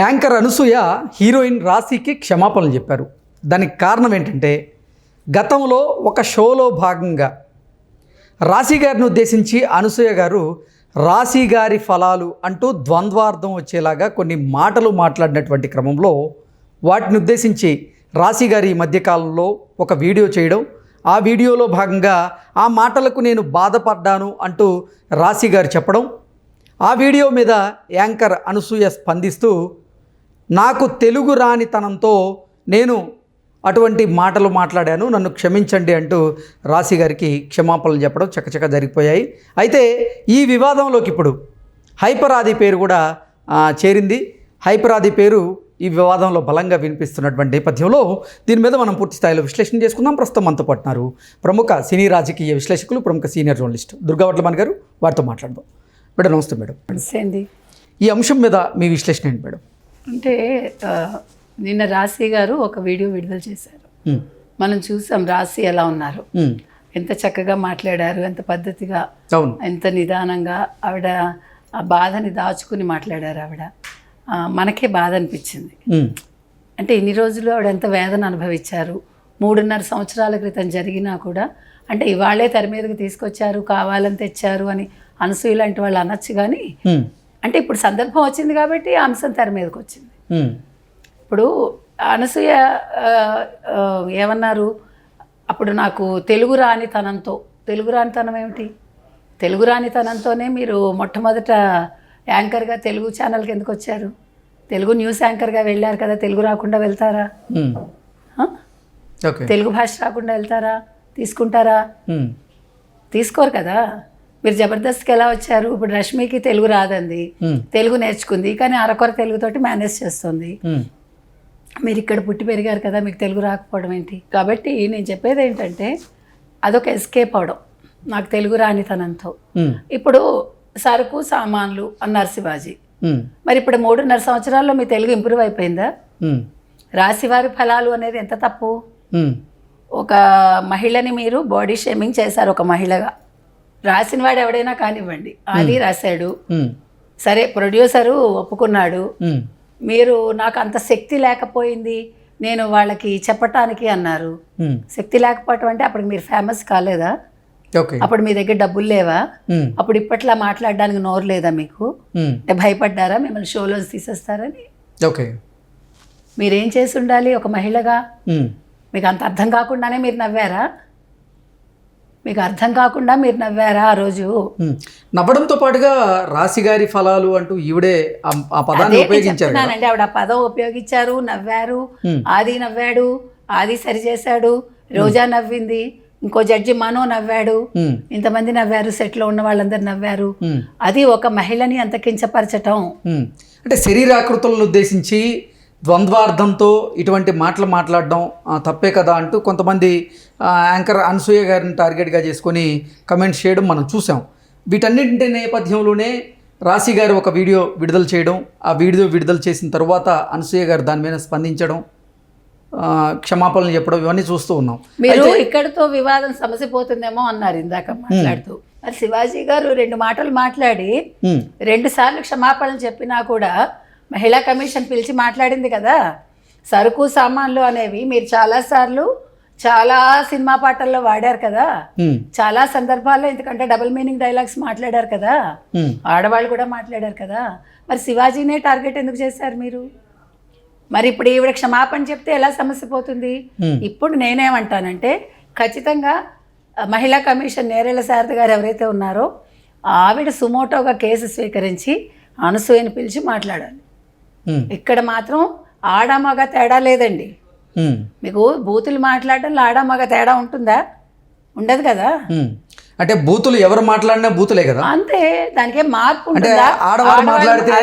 Anchor Anasuya heroine రాశికి క్షమాపణలు చెప్పారు. దానికి కారణం ఏంటంటే గతంలో ఒక షోలో భాగంగా రాశి గారిని ఉద్దేశించి అనసూయ గారు రాశి గారి ఫలాలు అంటూ ద్వంద్వార్థం వచ్చేలాగా కొన్ని మాటలు మాట్లాడినటువంటి క్రమంలో వాటిని ఉద్దేశించి రాశి గారి ఈ మధ్యకాలంలో ఒక వీడియో చేయడం, ఆ వీడియోలో భాగంగా ఆ మాటలకు నేను బాధపడ్డాను అంటూ రాశి గారు చెప్పడం, ఆ వీడియో మీద యాంకర్ అనసూయ స్పందిస్తూ నాకు తెలుగు రానితనంతో నేను అటువంటి మాటలు మాట్లాడాను, నన్ను క్షమించండి అంటూ రాశి గారికి క్షమాపణలు చెప్పడం చకచక జరిగిపోయాయి. అయితే ఈ వివాదంలోకి ఇప్పుడు హైపర్ ఆది పేరు కూడా చేరింది. హైపర్ ఆది పేరు ఈ వివాదంలో బలంగా వినిపిస్తున్నటువంటి నేపథ్యంలో దీని మీద మనం పూర్తి స్థాయిలో విశ్లేషణ చేసుకుందాం. ప్రస్తుతం మనతో పట్టినారు ప్రముఖ సినీ రాజకీయ విశ్లేషకులు, ప్రముఖ సీనియర్ జర్నలిస్ట్ దుర్గా వడ్లమణి గారు. వారితో మాట్లాడదాం. మేడం నమస్తే. మేడం నమస్తే అండి. ఈ అంశం మీద మీ విశ్లేషణ ఏంటి మేడం? అంటే నిన్న రాశి గారు ఒక వీడియో విడుదల చేశారు. మనం చూసాం రాశి ఎలా ఉన్నారు, ఎంత చక్కగా మాట్లాడారు, ఎంత పద్ధతిగా, ఎంత నిదానంగా ఆవిడ ఆ బాధని దాచుకుని మాట్లాడారు. ఆవిడ మనకే బాధ అనిపించింది. అంటే ఇన్ని రోజులు ఆవిడ ఎంత వేదన అనుభవించారు. 3.5 సంవత్సరాల క్రితం జరిగినా కూడా అంటే ఇవాళే తెర మీదకి తీసుకొచ్చారు, కావాలని తెచ్చారు అని అనసూయ లాంటి వాళ్ళు అనొచ్చు. కానీ అంటే ఇప్పుడు సందర్భం వచ్చింది కాబట్టి ఆ అంశం తెర మీదకి వచ్చింది. ఇప్పుడు అనసూయ ఏమన్నారు, అప్పుడు నాకు తెలుగు రానితనం ఏమిటి? తెలుగు రానితనంతోనే మీరు మొట్టమొదట యాంకర్గా తెలుగు ఛానల్కి ఎందుకు వచ్చారు? తెలుగు న్యూస్ యాంకర్గా వెళ్ళారు కదా, తెలుగు రాకుండా వెళ్తారా? తెలుగు భాష రాకుండా వెళ్తారా? తీసుకుంటారా? తీసుకోరు కదా. మీరు జబర్దస్త్కి ఎలా వచ్చారు? ఇప్పుడు రష్మికి తెలుగు రాదండి, తెలుగు నేర్చుకుంది, కానీ అరకొర తెలుగుతోటి మేనేజ్ చేస్తుంది. మీరు ఇక్కడ పుట్టి పెరిగారు కదా, మీకు తెలుగు రాకపోవడం ఏంటి? కాబట్టి నేను చెప్పేది ఏంటంటే అదొక ఎస్కేప్ అవడం నాకు తెలుగు రానితనంతో. ఇప్పుడు సరుకు సామాన్లు అన్నారు శివాజీ. మరి ఇప్పుడు 3.5 సంవత్సరాల్లో మీ తెలుగు ఇంప్రూవ్ అయిపోయిందా? రాశివారి ఫలాలు అనేది ఎంత తప్పు? ఒక మహిళని మీరు బాడీ షేమింగ్ చేశారు. ఒక మహిళగా రాసిన వాడు ఎవడైనా కానివ్వండి, అది రాశాడు సరే, ప్రొడ్యూసరు ఒప్పుకున్నాడు. మీరు నాకు అంత శక్తి లేకపోయింది నేను వాళ్ళకి చెప్పటానికి అన్నారు. శక్తి లేకపోవటం అంటే అప్పుడు మీరు ఫేమస్ కాలేదా? అప్పుడు మీ దగ్గర డబ్బులు లేవా? అప్పుడు ఇప్పట్లా మాట్లాడడానికి నోరు లేదా మీకు? భయపడ్డారా మిమ్మల్ని షోలో తీసేస్తారని? మీరేం చేసి ఉండాలి ఒక మహిళగా? మీకు అంత అర్థం కాకుండానే మీరు నవ్వారా? మీకు అర్థం కాకుండా మీరు నవ్వారా ఆ రోజు? నవ్వడంతో పాటుగా రాశి గారి ఫలాలు అంటూ ఈవిడే ఆ పదాన్ని ఉపయోగించారు. ఆవిడ ఆ పదం ఉపయోగించారు, నవ్వారు. ఆది నవ్వాడు, ఆది సరిచేశాడు, రోజా నవ్వింది, ఇంకో జడ్జి మనో నవ్వాడు, ఇంతమంది నవ్వారు, సెట్లో ఉన్న వాళ్ళందరూ నవ్వారు. అది ఒక మహిళని అంత కించపరచటం. అంటే శరీరాకృతులను ఉద్దేశించి ద్వంద్వార్థంతో ఇటువంటి మాటలు మాట్లాడడం తప్పే కదా అంటూ కొంతమంది యాంకర్ అనసూయ గారిని టార్గెట్గా చేసుకొని కమెంట్స్ చేయడం మనం చూసాం. వీటన్నింటి నేపథ్యంలోనే రాశి గారు ఒక వీడియో విడుదల చేయడం, ఆ వీడియో విడుదల చేసిన తర్వాత అనసూయ గారు దాని మీద స్పందించడం, క్షమాపణలు చెప్పడం, ఇవన్నీ చూస్తూ ఉన్నాం. మీరు ఇక్కడితో వివాదం సమసిపోతుందేమో అన్నారు ఇందాక మాట్లాడుతూ. మరి శివాజీ గారు 2 మాటలు మాట్లాడి 2 సార్లు క్షమాపణలు చెప్పినా కూడా మహిళా కమిషన్ పిలిచి మాట్లాడింది కదా. సరుకు సామాన్లు అనేవి మీరు చాలాసార్లు చాలా సినిమా పాటల్లో వాడారు కదా, చాలా సందర్భాల్లో, ఎందుకంటే డబుల్ మీనింగ్ డైలాగ్స్ మాట్లాడారు కదా, ఆడవాళ్ళు కూడా మాట్లాడారు కదా. మరి శివాజీనే టార్గెట్ ఎందుకు చేశారు మీరు? మరి ఇప్పుడు ఈవిడ క్షమాపణ చెప్తే ఎలా సమస్య పోతుంది? ఇప్పుడు నేనేమంటానంటే ఖచ్చితంగా మహిళా కమిషన్ నేరేళ్ల శారద గారు ఎవరైతే ఉన్నారో ఆవిడ సుమోటోగా కేసు స్వీకరించి అనసూయని పిలిచి మాట్లాడాలి. ఇక్కడ మాత్రం ఆడమగ తేడా లేదండి. మీకు బూతులు మాట్లాడడంలో ఆడమగ తేడా ఉంటుందా? ఉండదు కదా. అంటే బూతులు ఎవరు మాట్లాడినా బూతులే కదా, అంతే. దానికే మార్పు ఉంటుందా? ఆడవారు మాట్లాడితే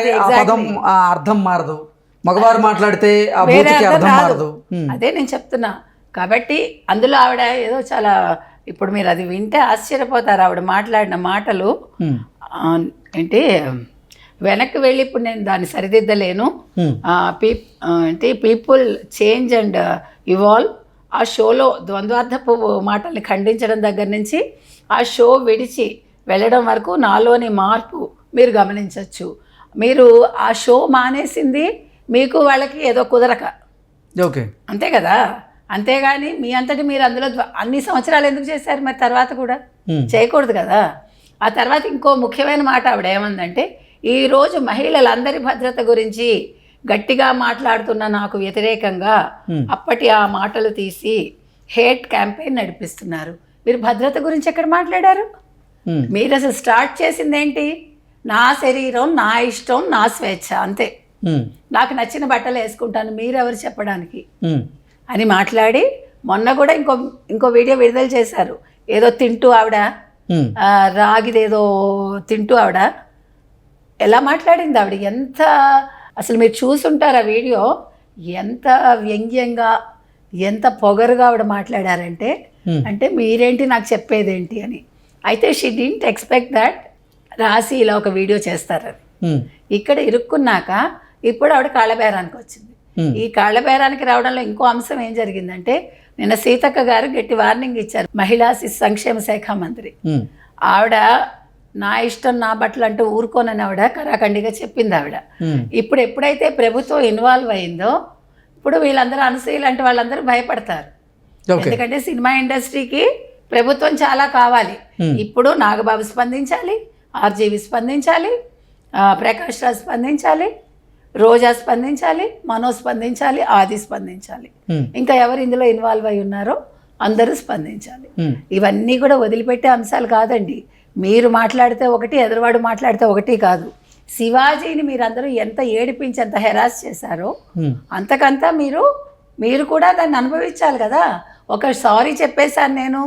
అర్థం మారదు, మగవారు మాట్లాడితే ఆ బూతుకి అర్థం మారదు. అదే నేను చెప్తున్నా. కాబట్టి అందులో ఆవిడ ఏదో చాలా, ఇప్పుడు మీరు అది వింటే ఆశ్చర్యపోతారు. ఆవిడ మాట్లాడిన మాటలు ఏంటి, వెనక్కి వెళ్ళి ఇప్పుడు నేను దాన్ని సరిదిద్దలేను. అంటే పీపుల్ చేంజ్ అండ్ ఇవాల్వ్. ఆ షోలో ద్వంద్వార్థపు మాటల్ని ఖండించడం దగ్గర నుంచి ఆ షో విడిచి వెళ్ళడం వరకు నాలోని మార్పు మీరు గమనించవచ్చు. మీరు ఆ షో మానేసింది మీకు వాళ్ళకి ఏదో కుదరక, ఓకే. అంతే కదా. అంతేగాని మీ అంతటి మీరు అందులో అన్ని సంవత్సరాలు ఎందుకు చేశారు మరి? తర్వాత కూడా చేయకూడదు కదా. ఆ తర్వాత ఇంకో ముఖ్యమైన మాట ఆవిడ ఏమందంటే, ఈరోజు మహిళలందరి భద్రత గురించి గట్టిగా మాట్లాడుతున్న నాకు వ్యతిరేకంగా అప్పటి ఆ మాటలు తీసి హేట్ క్యాంపెయిన్ నడిపిస్తున్నారు. మీరు భద్రత గురించి ఎక్కడ మాట్లాడారు? మీరు అసలు స్టార్ట్ చేసింది ఏంటి? నా శరీరం, నా ఇష్టం, నా స్వేచ్ఛ, అంతే. నాకు నచ్చిన బట్టలు వేసుకుంటాను, మీరెవరు చెప్పడానికి అని మాట్లాడి మొన్న కూడా ఇంకో వీడియో విడుదల చేశారు. ఏదో తింటూ ఆవిడ రాగిదేదో తింటూ ఆవిడ ఎలా మాట్లాడింది ఆవిడ. ఎంత అసలు మీరు చూసుంటారు ఆ వీడియో, ఎంత వ్యంగ్యంగా, ఎంత పొగరుగా ఆవిడ మాట్లాడారంటే, అంటే మీరేంటి నాకు చెప్పేదేంటి అని. అయితే షీ డింట్ ఎక్స్పెక్ట్ దట్ రాసి ఇలా ఒక వీడియో చేస్తారని. ఇక్కడ ఇరుక్కున్నాక ఇప్పుడు ఆవిడ కాళ్ళబేరానికి వచ్చింది. ఈ కాళ్ళబేరానికి రావడంలో ఇంకో అంశం ఏం జరిగిందంటే, నిన్న సీతక్క గారు గట్టి వార్నింగ్ ఇచ్చారు, మహిళా శిశు సంక్షేమ శాఖ మంత్రి. ఆవిడ నా ఇష్టం నా బట్టలు అంటూ ఊరుకోనని ఆవిడ కరాఖండిగా చెప్పింది ఆవిడ. ఇప్పుడు ఎప్పుడైతే ప్రభుత్వం ఇన్వాల్వ్ అయిందో, ఇప్పుడు వీళ్ళందరూ అనసూయ లాంటి వాళ్ళందరూ భయపడతారు. ఎందుకంటే సినిమా ఇండస్ట్రీకి ప్రభుత్వం చాలా కావాలి. ఇప్పుడు నాగబాబు స్పందించాలి, ఆర్జీవి స్పందించాలి, ప్రకాష్ రాజ్ స్పందించాలి, రోజా స్పందించాలి, మనో స్పందించాలి, ఆది స్పందించాలి, ఇంకా ఎవరు ఇందులో ఇన్వాల్వ్ అయి ఉన్నారో అందరూ స్పందించాలి. ఇవన్నీ కూడా వదిలిపెట్టే అంశాలు కాదండి. మీరు మాట్లాడితే ఒకటి, ఎదురువాడు మాట్లాడితే ఒకటి కాదు. శివాజీని మీరందరూ ఎంత ఏడిపించి ఎంత హెరాస్ చేశారో అంతకంతా మీరు కూడా దాన్ని అనుభవించాలి కదా. ఒక సారీ చెప్పేశాను నేను,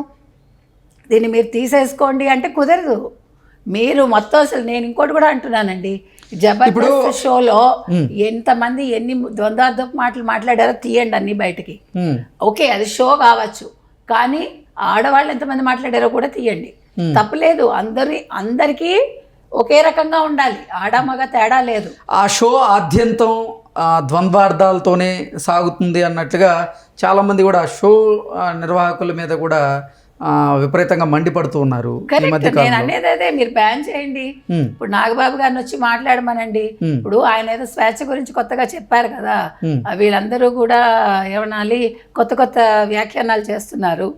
దీన్ని మీరు తీసేసుకోండి అంటే కుదరదు. మీరు మొత్తం అసలు నేను ఇంకోటి కూడా అంటున్నానండి, జబర్దస్త్ షోలో ఎంతమంది ఎన్ని ద్వంద్వార్థపు మాటలు మాట్లాడారో తీయండి అన్ని బయటికి. ఓకే, అది షో కావచ్చు, కానీ ఆడవాళ్ళు ఎంతమంది మాట్లాడారో కూడా తీయండి, తప్పులేదు. అందరికీ ఒకే రకంగా ఉండాలి, ఆడ మగ తేడా లేదు. ఆ షో ఆద్యంతం ద్వంద్వార్థాలతోనే సాగుతుంది అన్నట్లుగా చాలామంది కూడా షో నిర్వాహకుల మీద కూడా విపరీతంగా మండిపడుతూ ఉన్నారు. నేను అనేది అదే, మీరు బ్యాన్ చేయండి. ఇప్పుడు నాగబాబు గారిని వచ్చి మాట్లాడమనండి. ఇప్పుడు ఆయన ఏదో స్వేచ్ఛ గురించి కొత్తగా చెప్పారు కదా, వీళ్ళందరూ కూడా ఏమనాలి కొత్త కొత్త వ్యాఖ్యానాలు చేస్తున్నారు.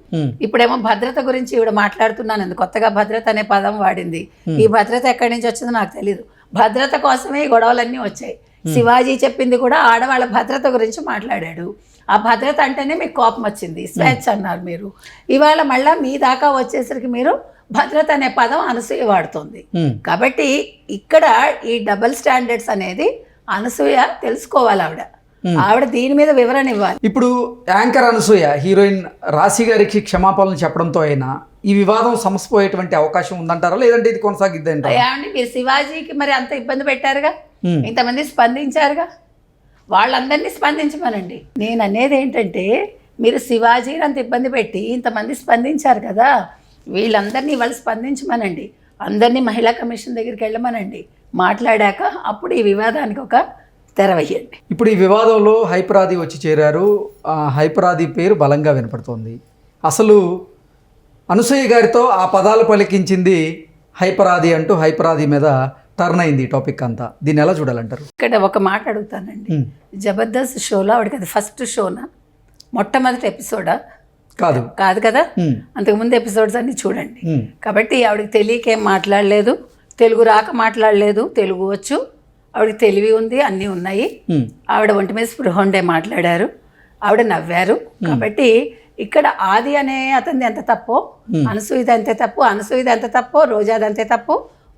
ఇప్పుడేమో భద్రత గురించి ఇవిడ మాట్లాడుతున్నాను, కొత్తగా భద్రత అనే పదం వాడింది. ఈ భద్రత ఎక్కడి నుంచి వచ్చిందో నాకు తెలీదు. భద్రత కోసమే ఈ గొడవలన్నీ వచ్చాయి. శివాజీ చెప్పింది కూడా ఆడవాళ్ళ భద్రత గురించి మాట్లాడాడు. ఆ భద్రత అంటేనే మీకు కోపం వచ్చింది, స్వేచ్ఛ అన్నారు మీరు. ఇవాళ మళ్ళీ మీ దాకా వచ్చేసరికి మీరు భద్రత అనే పదం అనసూయ వాడుతుంది. కాబట్టి ఇక్కడ ఈ డబుల్ స్టాండర్డ్స్ అనేది అనసూయ తెలుసుకోవాలి. ఆవిడ దీని మీద వివరణ ఇవ్వాలి. ఇప్పుడు యాంకర్ అనసూయ హీరోయిన్ రాశి గారికి క్షమాపణలు చెప్పడంతో అయినా ఈ వివాదం సమసిపోయేటువంటి అవకాశం ఉందంటారా, లేదంటే ఇది కొనసాగిద్ది అంటారా? ఏమండి, మీరు శివాజీకి మరి అంత ఇబ్బంది పెట్టారుగా, ఇంతమంది స్పందించారుగా, వాళ్ళందరినీ స్పందించమనండి. నేను అనేది ఏంటంటే, మీరు శివాజీని అంత ఇబ్బంది పెట్టి ఇంతమంది స్పందించారు కదా, వీళ్ళందరినీ వాళ్ళు స్పందించమనండి. అందరినీ మహిళా కమిషన్ దగ్గరికి వెళ్ళమనండి. మాట్లాడాక అప్పుడు ఈ వివాదానికి ఒక తెర వేయండి. ఇప్పుడు ఈ వివాదంలో హైపరాది వచ్చి చేరారు. హైపరాది పేరు బలంగా వినపడుతోంది. అసలు అనసూయ గారితో ఆ పదాలు పలికించింది హైపరాది అంటూ హైపరాది మీద టర్న్ అయింది టాపిక్ అంతా. దీన్ని ఎలా చూడాలంటారు? ఇక్కడ ఒక మాట అడుగుతానండి, జబర్దస్త్ షోలో ఆవిడకి అది ఫస్ట్ షోనా, మొట్టమొదటి ఎపిసోడా? కాదు కదా. అంతకుముందు ఎపిసోడ్స్ అన్ని చూడండి. కాబట్టి ఆవిడకి తెలియకేం మాట్లాడలేదు, తెలుగు రాక మాట్లాడలేదు, తెలుగు వచ్చు, ఆవిడకి తెలివి ఉంది, అన్నీ ఉన్నాయి. ఆవిడ ఒంటి మీద స్పృహ ఉండే మాట్లాడారు, ఆవిడ నవ్వారు. కాబట్టి ఇక్కడ ఆది అనే అతనిది ఎంత తప్పో, అనసూయది అంతే తప్పు, అనసూయది ఎంత తప్పో, రోజాది అంతే తప్పు,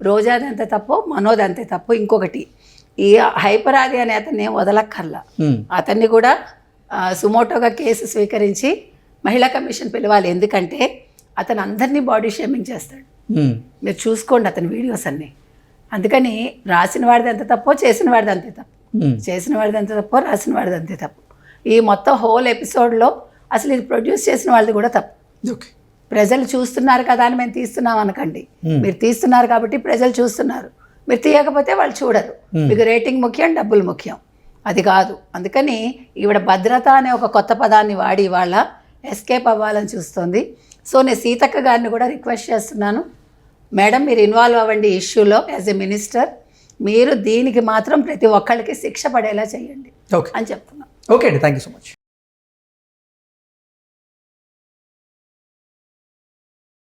రోజాది అంతే తప్పు, మనోది అంతే తప్పు. ఇంకొకటి, ఈ హైపరాది అనే అతన్ని వదలక్కర్లా, అతన్ని కూడా సుమోటోగా కేసు స్వీకరించి మహిళా కమిషన్ పిలవాలి. ఎందుకంటే అతను అందరినీ బాడీ షేమింగ్ చేస్తాడు. మీరు చూసుకోండి అతని వీడియోస్ అన్నీ. అందుకని రాసిన వాడిది ఎంత తప్పో, చేసిన వాడిది అంతే తప్పు, చేసిన వాడిది ఎంత తప్పో, రాసిన వాడిది అంతే తప్పు. ఈ మొత్తం హోల్ ఎపిసోడ్లో అసలు ఇది ప్రొడ్యూస్ చేసిన వాళ్ళది కూడా తప్పు. ప్రజలు చూస్తున్నారు కదా అని మేము తీస్తున్నాం అనకండి. మీరు తీస్తున్నారు కాబట్టి ప్రజలు చూస్తున్నారు, మీరు తీయకపోతే వాళ్ళు చూడరు. మీకు రేటింగ్ ముఖ్యం, డబ్బులు ముఖ్యం, అది కాదు. అందుకని ఈవిడ భద్రత అనే ఒక కొత్త పదాన్ని వాడి వాళ్ళ ఎస్కేప్ అవ్వాలని చూస్తుంది. సో నేను సీతక్క గారిని కూడా రిక్వెస్ట్ చేస్తున్నాను, మేడం మీరు ఇన్వాల్వ్ అవ్వండి ఇష్యూలో యాజ్ ఎ మినిస్టర్. మీరు దీనికి మాత్రం ప్రతి ఒక్కళ్ళకి శిక్ష పడేలా చేయండి. ఓకే అని చెప్తున్నా. ఓకే అండి, థ్యాంక్ యూ సో మచ్.